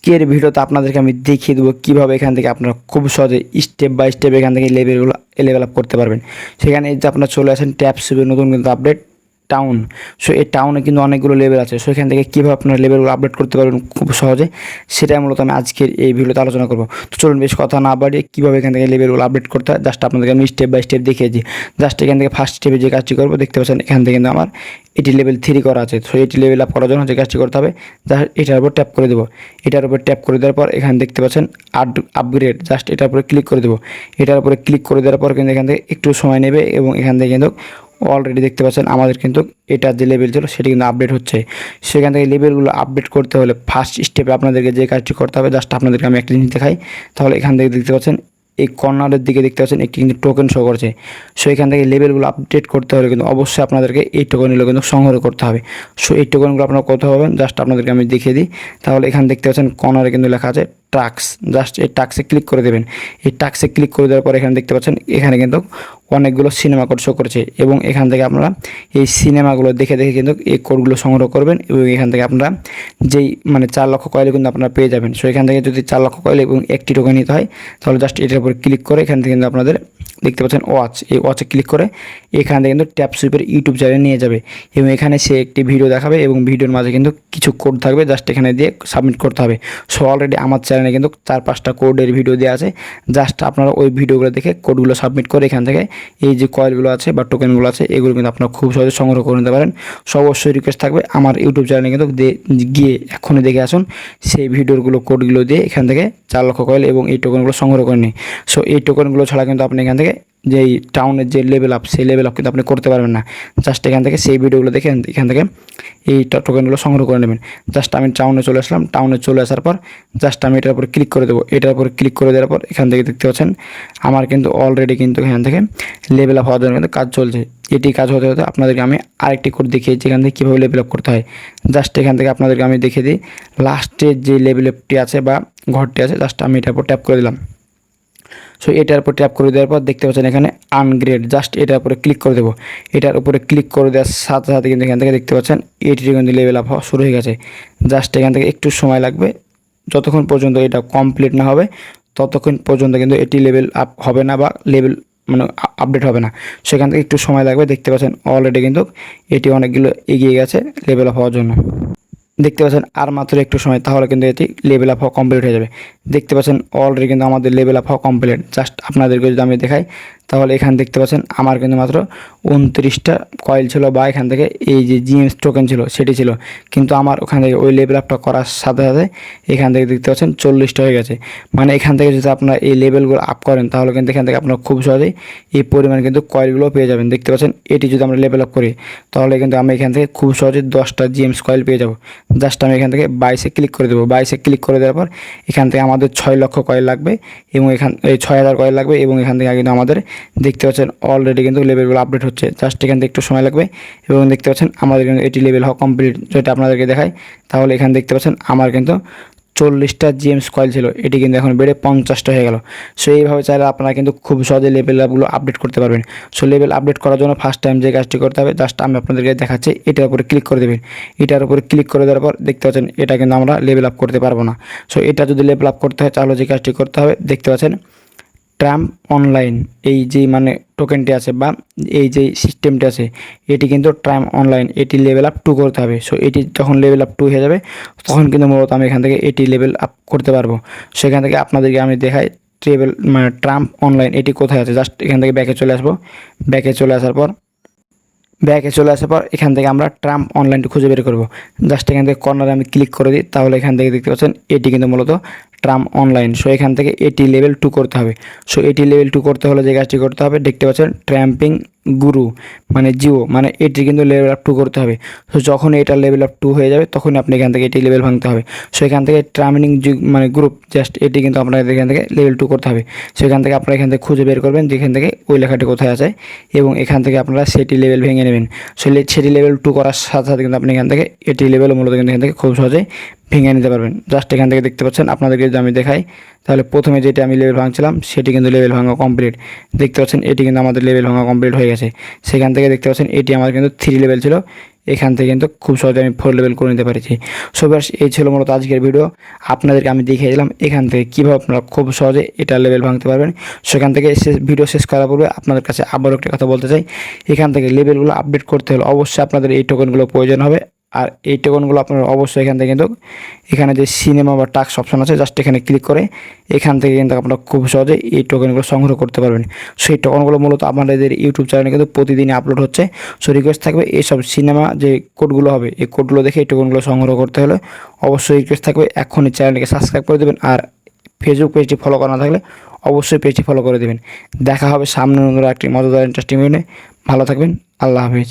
আজকের ভিডিওতে আপনাদেরকে আমি দেখিয়ে দেবো কীভাবে এখান থেকে আপনারা খুব সহজে স্টেপ বাই স্টেপ এখান থেকে লেভেলগুলো লেভেল আপ করতে পারবেন। সেখানে যে আপনারা চলে আসেন ট্যাব সেভেন নতুন কিন্তু আপডেট টাউন। সো এই টাউনে কিন্তু অনেকগুলো লেভেল আছে। সো এখান থেকে কীভাবে আপনারা লেভেলগুলো আপডেট করতে পারবেন খুব সহজে, সেটাই মূলত আমি আজকের এই ভিডিওতে আলোচনা করবো। তো চলুন বেশ কথা না বাড়িয়ে কীভাবে এখান থেকে লেভেলগুলো আপডেট করতে হয় জাস্ট আপনাদেরকে আমি স্টেপ বাই স্টেপ দেখিয়েছি। জাস্ট এখান থেকে ফার্স্ট স্টেপে যে কাজটি করবো দেখতে পাচ্ছেন এখান থেকে কিন্তু আমার এটি লেভেল 3 করা আছে। সো এটি লেভেল আপ করার জন্য যে কাজটি করতে হবে জাস্ট এটার উপর ট্যাপ করে দেবো। এটার উপর ট্যাপ করে দেওয়ার পর এখানে দেখতে পাচ্ছেন আপগ্রেড, জাস্ট এটার উপরে ক্লিক করে দেবো। এটার উপরে ক্লিক করে দেওয়ার পর কিন্তু এখান থেকে একটু সময় নেবে এবং এখান থেকে কিন্তু অলরেডি দেখতে পাচ্ছেন আমাদের কিন্তু এটার যে লেভেল ছিল সেটি কিন্তু আপডেট হচ্ছে। সেখান থেকে লেভেলগুলো আপডেট করতে হলে ফার্স্ট স্টেপে আপনাদেরকে যে কাজটি করতে হবে জাস্ট আপনাদেরকে আমি একটা জিনিস দেখাই। তাহলে এখান থেকে দেখতে পাচ্ছেন এই কর্নারের দিকে দেখতে পাচ্ছেন একটি কিন্তু টোকেন শো করছে। সো এখান থেকে লেভেলগুলো আপডেট করতে হলে কিন্তু অবশ্যই আপনাদেরকে এই টোকেনগুলো কিন্তু সংগ্রহ করতে হবে। সো এই টোকেনগুলো আপনারা কোথাও পাবেন জাস্ট আপনাদেরকে আমি দেখিয়ে দিই। তাহলে এখানে দেখতে পাচ্ছেন কর্নারে কিন্তু লেখা আছে টাস্ক, জাস্ট এই টাস্কে ক্লিক করে দেবেন। এই টাস্কে ক্লিক করে দেওয়ার পর এখানে দেখতে পাচ্ছেন এখানে কিন্তু অনেকগুলো সিনেমা কোড শো করছে এবং এখান থেকে আপনারা এই সিনেমাগুলো দেখে দেখে কিন্তু এই কোডগুলো সংগ্রহ করবেন এবং এখান থেকে আপনারা যেই 4 লক্ষ কয়েল কিন্তু আপনারা পেয়ে যাবেন। সো এখান থেকে যদি 4 লক্ষ কয়েল এবং একটি টোকেন নিতে হয় তাহলে জাস্ট এটার উপর ক্লিক করে এখান থেকে কিন্তু আপনাদের দেখতে পাচ্ছেন ওয়াচ, এই ওয়াচে ক্লিক করে এখান থেকে কিন্তু ট্যাপ সুইপের ইউটিউব চ্যানেলে নিয়ে যাবে এবং এখানে সে একটি ভিডিও দেখাবে এবং ভিডিওর মাঝে কিন্তু কিছু কোড থাকবে, জাস্ট এখানে দিয়ে সাবমিট করতে হবে। সো অলরেডি আমার চ্যানেলে কিন্তু 4-5টা কোডের ভিডিও দেওয়া আছে, জাস্ট আপনারা ওই ভিডিওগুলো দেখে কোডগুলো সাবমিট করে এখান থেকে এই যে কয়েলগুলো আছে বা টোকেনগুলো আছে এগুলো কিন্তু আপনারা খুব সহজে সংগ্রহ করে নিতে পারেন। সো অবশ্যই রিকোয়েস্ট থাকবে আমার ইউটিউব চ্যানেলে কিন্তু গিয়ে এখনই দেখে আসুন সেই ভিডিওগুলো কোডগুলো দিয়ে এখান থেকে 4 লক্ষ কয়েল এবং এই টোকেনগুলো সংগ্রহ করে নিন। সো এই টোকেনগুলো ছাড়া কিন্তু আপনি এখান থেকে যেই টাউনের যে লেভেল আপ সেই লেভেল আপ কিন্তু আপনি করতে পারবেন না। জাস্ট এখান থেকে সেই ভিডিওগুলো দেখে এখান থেকে এই টোকেনগুলো সংগ্রহ করে নেবেন। জাস্ট আমি টাউনে চলে আসলাম। টাউনে চলে আসার পর জাস্ট আমি এটার উপর ক্লিক করে দেবো। এটার উপর ক্লিক করে দেওয়ার পর এখান থেকে দেখতে পাচ্ছেন আমার কিন্তু অলরেডি কিন্তু এখান থেকে লেভেল আপ হওয়ার জন্য কিন্তু কাজ চলছে। এটি কাজ হতে হতে আপনাদেরকে আমি আরেকটি কোড দেখিয়েছি এখান থেকে কীভাবে লেভেল আপ করতে হয়। জাস্ট এখান থেকে আপনাদেরকে আমি দেখিয়ে দিই লাস্টের যে লেভেল আপটি আছে বা ঘরটি আছে, জাস্ট আমি এটার উপর ট্যাপ করে দিলাম। সো এটার উপর ট্যাপ করে দেওয়ার পর দেখতে পাচ্ছেন এখানে আনগ্রেড, জাস্ট এটার উপরে ক্লিক করে দেবো। এটার উপরে ক্লিক করে দেওয়ার সাথে সাথে কিন্তু এখান থেকে দেখতে পাচ্ছেন এটির কিন্তু লেভেল আপ হওয়া শুরু হয়ে গেছে। জাস্ট এখান থেকে একটু সময় লাগবে, যতক্ষণ পর্যন্ত এটা কমপ্লিট না হবে ততক্ষণ পর্যন্ত কিন্তু এটি লেভেল আপ হবে না বা লেভেল আপডেট হবে না। সেখান থেকে একটু সময় লাগবে। দেখতে পাচ্ছেন অলরেডি কিন্তু এটি অনেকগুলো এগিয়ে গেছে লেভেল আপ হওয়ার জন্য। দেখতে পাচ্ছেন আর মাত্র একটু সময়, তাহলে কিন্তু এটি লেভেল আপ হওয়া কমপ্লিট হয়ে যাবে। দেখতে পাচ্ছেন অলরেডি কিন্তু আমাদের লেভেল আপ হওয়া কমপ্লিট। জাস্ট আপনাদেরকে যদি আমি দেখাই তাহলে এখানে দেখতে পাচ্ছেন আমার কিন্তু মাত্র 29টা কয়েল ছিল বা এখান থেকে এই যে জিএমস টোকেন ছিল সেটি ছিল, কিন্তু আমার ওখান থেকে ওই লেভেল আপটা করার সাথে সাথে এখান থেকে দেখতে পাচ্ছেন 40টা হয়ে গেছে। এখান থেকে যদি আপনারা এই লেভেলগুলো আপ করেন তাহলে কিন্তু এখান থেকে আপনারা খুব সহজেই এই পরিমাণ কিন্তু কয়েলগুলো পেয়ে যাবেন। দেখতে পাচ্ছেন এটি যদি আমরা লেভেল আপ করি তাহলে কিন্তু আমি এখান থেকে খুব সহজে 10টা জিএমস কয়েল পেয়ে যাব। জাস্ট আমি এখান থেকে 22-এ ক্লিক করে দেবো। 22-এ ক্লিক করে দেওয়ার পর এখান থেকে আমাদের 6 লক্ষ কয়েল লাগবে এবং এই 6000 কয়েল লাগবে এবং এখান থেকে কিন্তু আমাদের দেখতে পাচ্ছেন অলরেডি কিন্তু লেভেলগুলো আপডেট হচ্ছে। জাস্ট এখান থেকে একটু সময় লাগবে এবং দেখতে পাচ্ছেন আমাদের কিন্তু এটি লেভেল হওয়া কমপ্লিট। যেটা আপনাদেরকে দেখাই তাহলে এখানে দেখতে পাচ্ছেন আমার কিন্তু 40টা জিএমস কয়েল ছিল, এটি কিন্তু এখন বেড়ে 50টা হয়ে গেল। সো এইভাবে চাইলে আপনারা কিন্তু খুব সহজে লেভেল আপগুলো আপডেট করতে পারবেন। সো লেভেল আপডেট করার জন্য ফার্স্ট টাইম যে কাজটি করতে হবে জাস্ট আমি আপনাদেরকে দেখাচ্ছি, এটার উপরে ক্লিক করে দেবেন। এটার উপরে ক্লিক করে দেওয়ার পর দেখতে পাচ্ছেন এটা কিন্তু আমরা লেভেল আপ করতে পারবো না। সো এটা যদি লেভেল আপ করতে হয় তাহলে যে কাজটি করতে হবে দেখতে পাচ্ছেন ট্রাম্প অনলাইন, এই যে টোকেনটি আছে বা এই যে সিস্টেমটি আছে এটি কিন্তু ট্রাম্প অনলাইন, এটি লেভেল আপ 2 করতে হবে। সো এটি যখন লেভেল আপ 2 হয়ে যাবে তখন কিন্তু মূলত আমি এখান থেকে এটি লেভেল আপ করতে পারবো। সেখান থেকে আপনাদেরকে আমি দেখাই ট্রাম্প অনলাইন এটি কোথায় আছে। জাস্ট এখান থেকে ব্যাকে চলে আসবো। ব্যাকে চলে আসার পর এখান থেকে আমরা ট্রাম্প অনলাইনটি খুঁজে বের করব। জাস্ট এখান থেকে কর্নারে আমি ক্লিক করে দিই তাহলে এখান থেকে দেখতে পাচ্ছেন এটি কিন্তু মূলত ট্রাম্প অনলাইন। সো এখান থেকে এটি লেভেল 2 করতে হবে। সো এটি লেভেল 2 করতে হলে যে কাজটি করতে হবে দেখতে পাচ্ছেন ট্র্যাম্পিং গুরু জিও এটি কিন্তু লেভেল আপ 2 করতে হবে। সো যখন এটা লেভেল আপ 2 হয়ে যাবে তখন আপনি এখান থেকে এটি লেভেল ভাঙতে হবে। সো এখান থেকে ট্রামিনিং গ্রুপ জাস্ট এটি কিন্তু আপনাদের এখান থেকে লেভেল 2 করতে হবে। সেখান থেকে আপনারা এখান থেকে খুঁজে বের করবেন যেখান থেকে ওই লেখাটি কোথায় আছে এবং এখান থেকে আপনারা সেটি লেভেল ভেঙে নেবেন। সো সেটি লেভেল 2 করার সাথে সাথে কিন্তু আপনি এখান থেকে এটি লেভেল মূলত কিন্তু এখান থেকে খুব সহজেই ভেঙে নিতে পারবেন। জাস্ট এখান থেকে দেখতে পাচ্ছেন আপনাদেরকে যদি আমি দেখাই তাহলে প্রথমে যেটা আমি লেভেল ভাঙছিলাম সেটি কিন্তু লেভেল ভাঙা কমপ্লিট। দেখতে পাচ্ছেন এটি কিন্তু আমাদের লেভেল ভাঙা কমপ্লিট হয়ে গেছে। সেখান থেকে দেখতে পাচ্ছেন এটি আমার কিন্তু 3 লেভেল ছিল এখান থেকে কিন্তু খুব সহজে আমি 4 লেভেল করে নিতে পেরেছি। সো ভিউয়ার্স, এই ছিল মূলত আজকের ভিডিও। আপনাদেরকে আমি দেখিয়ে দিলাম এখান থেকে কীভাবে আপনারা খুব সহজে এটা লেভেল ভাঙতে পারবেন। সেখান থেকে ভিডিও শেষ করার পূর্বে আপনাদের কাছে আবারও একটা কথা বলতে চাই, এখান থেকে লেভেলগুলো আপডেট করতে হলে অবশ্যই আপনাদের এই টোকেনগুলো প্রয়োজন হবে। আর এই টোকেনগুলো আপনারা অবশ্যই এখান থেকে কিন্তু এখানে যে সিনেমা বা টাস্ক অপশন আছে, জাস্ট এখানে ক্লিক করে এখান থেকে কিন্তু আপনারা খুব সহজে এই টোকেনগুলো সংগ্রহ করতে পারবেন। সেই টোকেনগুলো মূলত আপনাদের ইউটিউব চ্যানেলে কিন্তু প্রতিদিনই আপলোড হচ্ছে। সো রিকোয়েস্ট থাকবে এইসব সিনেমা যে কোডগুলো হবে এই কোডগুলো দেখে এই টোকেনগুলো সংগ্রহ করতে হলে অবশ্যই রিকোয়েস্ট থাকবে এখনই চ্যানেলটিকে সাবস্ক্রাইব করে দেবেন। আর ফেসবুক পেজটি ফলো করা না থাকলে অবশ্যই পেজটি ফলো করে দেবেন। দেখা হবে সামনে অন্য একটি মজাদার ইন্টারেস্টিং ভিডিও। ভালো থাকবেন। আল্লাহ হাফিজ।